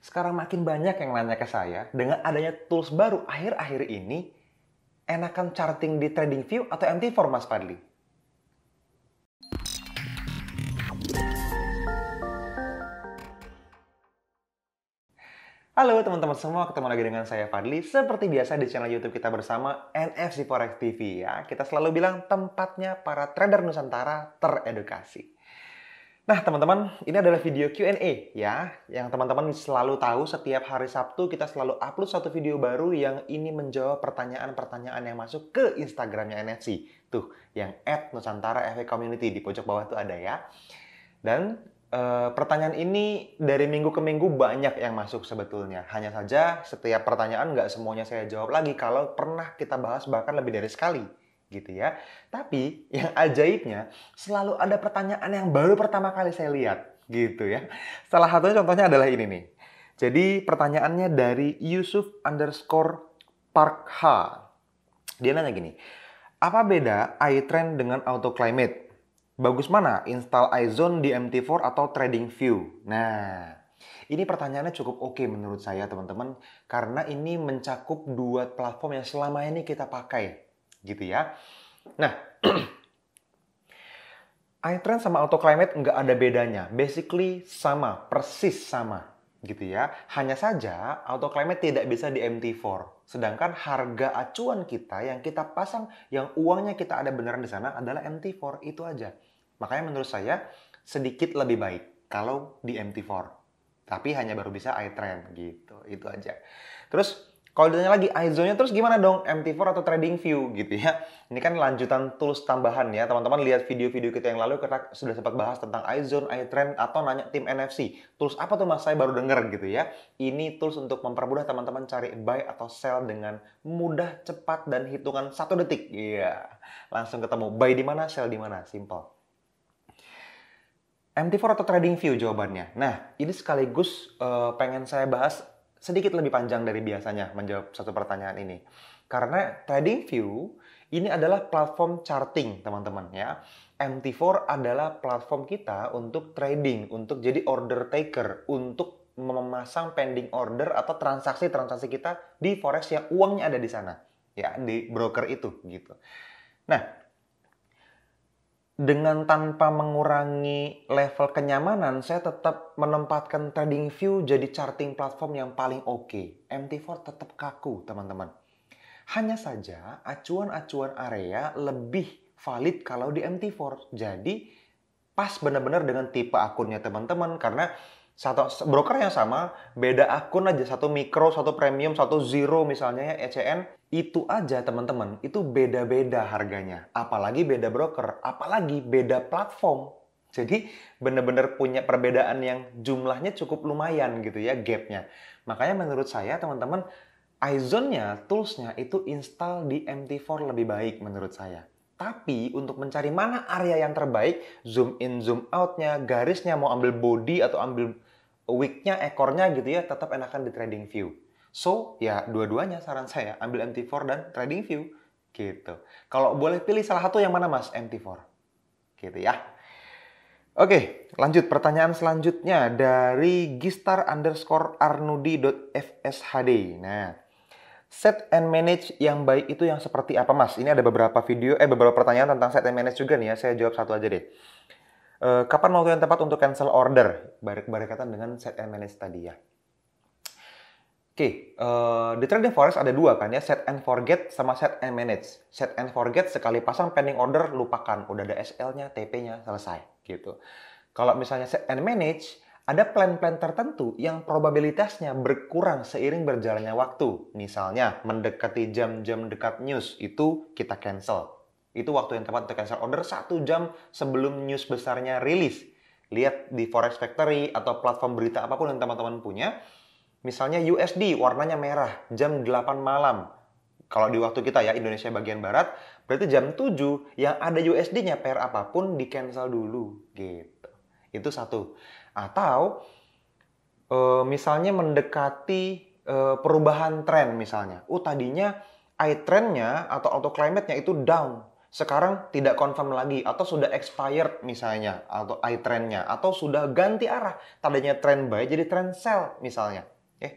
Sekarang makin banyak yang nanya ke saya, dengan adanya tools baru akhir-akhir ini, enakan charting di TradingView atau MT4, Mas Fadli? Halo teman-teman semua, ketemu lagi dengan saya Fadli. Seperti biasa di channel YouTube kita bersama NFC Forex TV ya. Kita selalu bilang tempatnya para trader Nusantara teredukasi. Nah teman-teman, ini adalah video Q&A ya. Yang teman-teman selalu tahu setiap hari Sabtu kita selalu upload satu video baru yang ini menjawab pertanyaan-pertanyaan yang masuk ke Instagramnya NFC. Tuh, yang @nusantara_fx_community di pojok bawah tuh ada ya. Dan pertanyaan ini dari minggu ke minggu banyak yang masuk sebetulnya. Hanya saja setiap pertanyaan nggak semuanya saya jawab lagi kalau pernah kita bahas bahkan lebih dari sekali. Gitu ya. Tapi yang ajaibnya selalu ada pertanyaan yang baru pertama kali saya lihat. Gitu ya. Salah satunya contohnya adalah ini nih. Jadi pertanyaannya dari Yusuf_Parkha. Dia nanya gini, apa beda iTrend dengan AutoClimate? Bagus mana install iZone di MT4 atau TradingView? Nah, ini pertanyaannya cukup oke menurut saya teman-teman. Karena ini mencakup dua platform yang selama ini kita pakai. Gitu ya. Nah, iTrend sama AutoClimate nggak ada bedanya. Basically sama, persis sama. Gitu ya. Hanya saja AutoClimate tidak bisa di MT4. Sedangkan harga acuan kita yang kita pasang, yang uangnya kita ada beneran di sana adalah MT4. Itu aja. Makanya menurut saya sedikit lebih baik kalau di MT4. Tapi hanya baru bisa iTrend gitu. Itu aja. Terus kalau ditanya lagi iZone-nya terus gimana dong? MT4 atau TradingView gitu ya. Ini kan lanjutan tools tambahan ya. Teman-teman lihat video-video kita yang lalu kita sudah sempat bahas tentang iZone, iTrend atau nanya tim NFC. Tools apa tuh Mas? Saya baru denger gitu ya. Ini tools untuk mempermudah teman-teman cari buy atau sell dengan mudah, cepat dan hitungan 1 detik. Iya. Langsung ketemu buy di mana, sell di mana. Simple. MT4 atau TradingView jawabannya. Nah, ini sekaligus pengen saya bahas sedikit lebih panjang dari biasanya menjawab satu pertanyaan ini. Karena TradingView ini adalah platform charting, teman-teman ya. MT4 adalah platform kita untuk trading, untuk jadi order taker, untuk memasang pending order atau transaksi-transaksi kita di forex yang uangnya ada di sana, ya, di broker itu gitu. Nah, dengan tanpa mengurangi level kenyamanan, saya tetap menempatkan TradingView jadi charting platform yang paling oke. MT4 tetap kaku, teman-teman. Hanya saja, acuan-acuan area lebih valid kalau di MT4. Jadi, pas benar-benar dengan tipe akunnya teman-teman. Karena satu broker yang sama, beda akun aja. Satu mikro, satu premium, satu zero misalnya ya, ECN. Itu aja teman-teman, itu beda-beda harganya. Apalagi beda broker, apalagi beda platform. Jadi benar-benar punya perbedaan yang jumlahnya cukup lumayan gitu ya, gapnya. Makanya menurut saya teman-teman, iZone-nya, tools-nya itu install di MT4 lebih baik menurut saya. Tapi untuk mencari mana area yang terbaik, zoom in, zoom out-nya, garisnya, mau ambil body atau ambil wick-nya, ekornya gitu ya, tetap enakan di TradingView. So, ya dua-duanya saran saya, ambil MT4 dan TradingView. Gitu. Kalau boleh pilih salah satu yang mana mas? MT4. Gitu ya. Oke, lanjut pertanyaan selanjutnya dari gistar_arnudi.fshd. Nah, set and manage yang baik itu yang seperti apa mas? Ini ada beberapa beberapa pertanyaan tentang set and manage juga nih ya. Saya jawab satu aja deh. Kapan waktu yang tepat untuk cancel order? Berkaitan dengan set and manage tadi ya. Oke, di trading forex ada dua kan ya, set and forget sama set and manage. Set and forget sekali pasang pending order lupakan, udah ada SL-nya, TP-nya selesai gitu. Kalau misalnya set and manage, ada plan-plan tertentu yang probabilitasnya berkurang seiring berjalannya waktu. Misalnya mendekati jam-jam dekat news, itu kita cancel. Itu waktu yang tepat untuk cancel order 1 jam sebelum news besarnya rilis. Lihat di Forex Factory atau platform berita apapun yang teman-teman punya. Misalnya USD warnanya merah jam 8 malam. Kalau di waktu kita ya Indonesia bagian barat, berarti jam 7 yang ada USD-nya pair apapun di cancel dulu gitu. Itu satu. Atau misalnya mendekati perubahan tren misalnya. Tadinya iTrend-nya atau AutoClimate-nya itu down. Sekarang tidak confirm lagi atau sudah expired misalnya atau iTrend-nya atau sudah ganti arah. Tadinya trend buy jadi trend sell misalnya.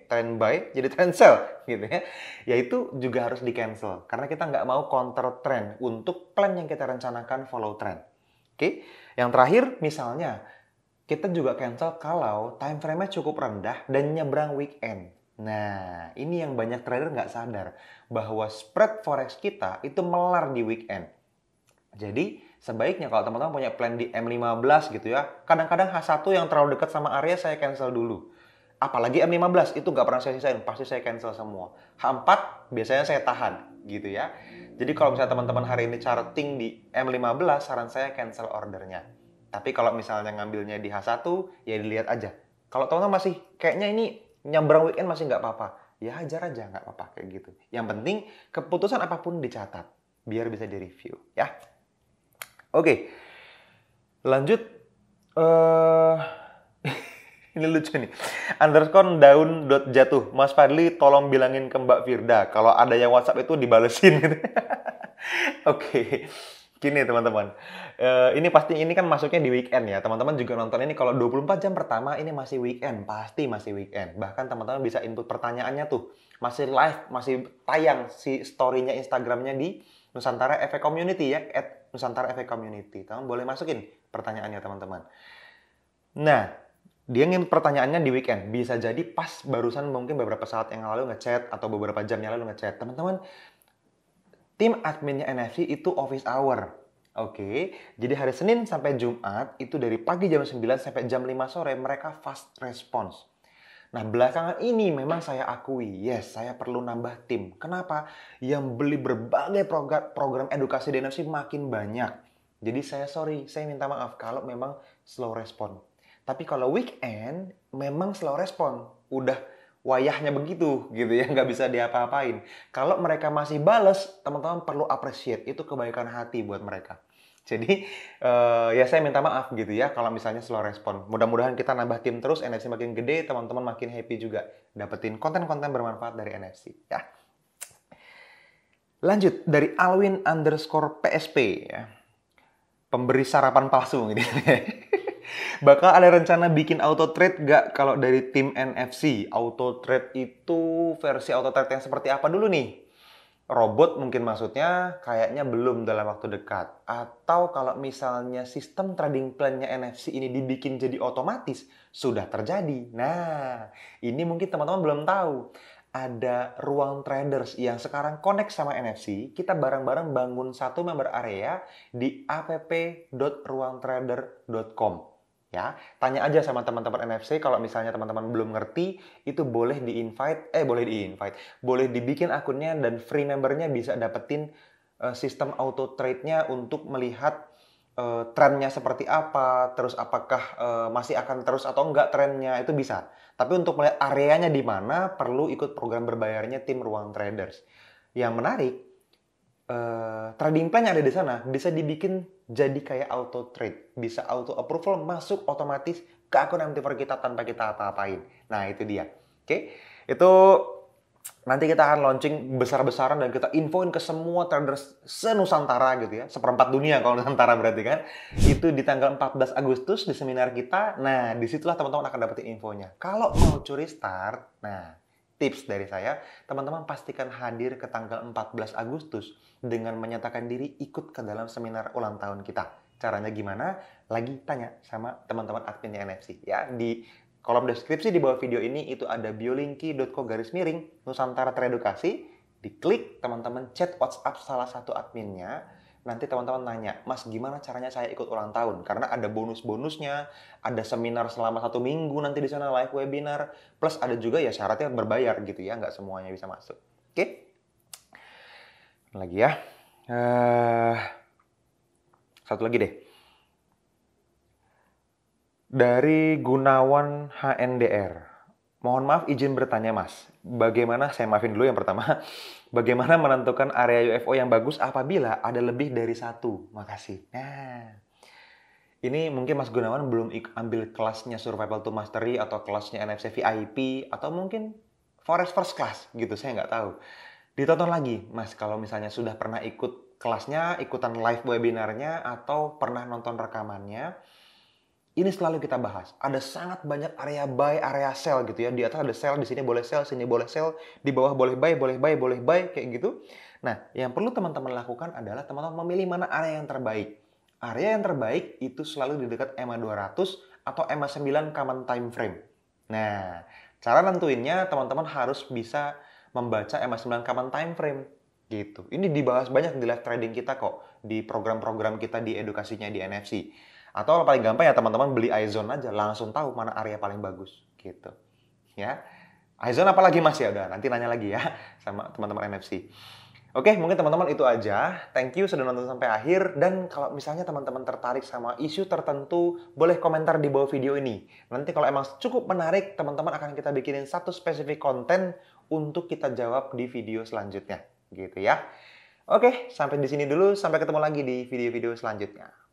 trend buy jadi trend sell gitu ya. Ya itu juga harus di cancel karena kita nggak mau counter trend untuk plan yang kita rencanakan follow trend. Oke, yang terakhir misalnya kita juga cancel kalau time frame-nya cukup rendah dan nyebrang weekend. Nah, ini yang banyak trader nggak sadar bahwa spread forex kita itu melar di weekend. Jadi, sebaiknya kalau teman-teman punya plan di M15 gitu ya, kadang-kadang H1 yang terlalu dekat sama area saya cancel dulu. Apalagi M15, itu nggak pernah saya sisain, pasti saya cancel semua. H4 biasanya saya tahan gitu ya. Jadi kalau misalnya teman-teman hari ini charting di M15, saran saya cancel ordernya. Tapi kalau misalnya ngambilnya di H1, ya dilihat aja. Kalau teman-teman masih kayaknya ini nyambrang weekend masih nggak apa-apa, ya hajar aja nggak apa-apa kayak gitu. Yang penting keputusan apapun dicatat, biar bisa direview ya. Oke, lanjut. eh Ini lucu nih. Underscore daun dot jatuh. Mas Fadli tolong bilangin ke Mbak Firda kalau ada yang WhatsApp itu dibalesin gitu. Oke. Gini teman-teman. Ini kan masuknya di weekend ya. Teman-teman juga nonton ini kalau 24 jam pertama ini masih weekend, pasti masih weekend. Bahkan teman-teman bisa input pertanyaannya tuh. Masih live, masih tayang si story-nya Instagram-nya di Nusantara FA Community ya, @Nusantara FA Community. Teman boleh masukin pertanyaannya teman-teman. Nah, dia ingin pertanyaannya di weekend. Bisa jadi pas barusan mungkin beberapa saat yang lalu ngechat atau beberapa jam yang lalu ngechat. Teman-teman, tim adminnya NFC itu office hour. Oke, jadi hari Senin sampai Jumat itu dari pagi jam 9 sampai jam 5 sore mereka fast response. Nah, belakangan ini memang saya akui, yes, saya perlu nambah tim. Kenapa? Yang beli berbagai program edukasi di NFC makin banyak. Jadi saya minta maaf kalau memang slow respon. Tapi kalau weekend, memang slow respon. Udah wayahnya begitu, gitu ya, nggak bisa diapa-apain. Kalau mereka masih bales, teman-teman perlu appreciate. Itu kebaikan hati buat mereka. Jadi ya saya minta maaf gitu ya kalau misalnya slow respon. Mudah-mudahan kita nambah tim terus, NFC makin gede, teman-teman makin happy juga dapetin konten-konten bermanfaat dari NFC ya. Lanjut dari Alwin underscore PSP ya. Pemberi sarapan palsu ini. Bakal ada rencana bikin auto trade gak kalau dari tim NFC? Auto trade itu versi auto trade yang seperti apa dulu nih? Robot mungkin maksudnya kayaknya belum dalam waktu dekat. Atau kalau misalnya sistem trading plan-nya NFC ini dibikin jadi otomatis, sudah terjadi. Nah, ini mungkin teman-teman belum tahu. Ada ruang traders yang sekarang connect sama NFC, kita bareng-bareng bangun satu member area di app.ruangtrader.com. Ya, tanya aja sama teman-teman NFC kalau misalnya teman-teman belum ngerti, itu boleh dibikin akunnya dan free membernya bisa dapetin sistem auto trade-nya untuk melihat trennya seperti apa, terus apakah masih akan terus atau enggak trennya, itu bisa. Tapi untuk melihat areanya di mana perlu ikut program berbayarnya tim Ruang Traders. Yang menarik, trading plan yang ada di sana bisa dibikin jadi kayak auto trade, bisa auto approval masuk otomatis ke akun MT4 kita tanpa kita apa-apain. Nah, itu dia. Oke. Itu nanti kita akan launching besar-besaran dan kita infoin ke semua traders se-Nusantara gitu ya. Seperempat dunia kalau Nusantara berarti kan. Itu di tanggal 14 Agustus di seminar kita. Nah, disitulah teman-teman akan dapetin infonya. Kalau mau curi start, nah tips dari saya, teman-teman pastikan hadir ke tanggal 14 Agustus dengan menyatakan diri ikut ke dalam seminar ulang tahun kita. Caranya gimana? Lagi tanya sama teman-teman adminnya NFC ya. Di kolom deskripsi di bawah video ini itu ada biolinki.co/Nusantara Teredukasi. Diklik, teman-teman chat WhatsApp salah satu adminnya. Nanti teman-teman nanya, Mas gimana caranya saya ikut ulang tahun? Karena ada bonus-bonusnya, ada seminar selama 1 minggu nanti di sana live webinar, plus ada juga ya syaratnya berbayar gitu ya, nggak semuanya bisa masuk. Oke? Lagi ya. Satu lagi deh. Dari Gunawan HNDR. Mohon maaf izin bertanya Mas, bagaimana, saya maafin dulu yang pertama, bagaimana menentukan area UFO yang bagus apabila ada lebih dari satu? Makasih. Nah, ini mungkin Mas Gunawan belum ambil kelasnya Survival to Mastery atau kelasnya NFC VIP atau mungkin Forex First Class gitu, saya nggak tahu. Ditonton lagi, Mas, kalau misalnya sudah pernah ikut kelasnya, ikutan live webinarnya, atau pernah nonton rekamannya, Ini selalu kita bahas. Ada sangat banyak area buy, area sell gitu ya. Di atas ada sell, di sini boleh sell, sini boleh sell, di bawah boleh buy, boleh buy, boleh buy, kayak gitu. Nah, yang perlu teman-teman lakukan adalah teman-teman memilih mana area yang terbaik. Area yang terbaik itu selalu di dekat EMA 200 atau EMA 9 common time frame. Nah, cara nentuinnya teman-teman harus bisa membaca EMA 9 common time frame gitu. Ini dibahas banyak di live trading kita kok, di program-program kita di edukasinya di NFC. Atau paling gampang ya teman-teman beli iZone aja, langsung tahu mana area paling bagus gitu. Ya. iZone apa lagi Mas ya? Udah, nanti nanya lagi ya sama teman-teman NFC. Oke, mungkin teman-teman itu aja. Thank you sudah nonton sampai akhir. Dan kalau misalnya teman-teman tertarik sama isu tertentu, boleh komentar di bawah video ini. Nanti kalau emang cukup menarik, teman-teman akan kita bikinin satu spesifik konten untuk kita jawab di video selanjutnya. Gitu ya. Oke, sampai di sini dulu. Sampai ketemu lagi di video-video selanjutnya.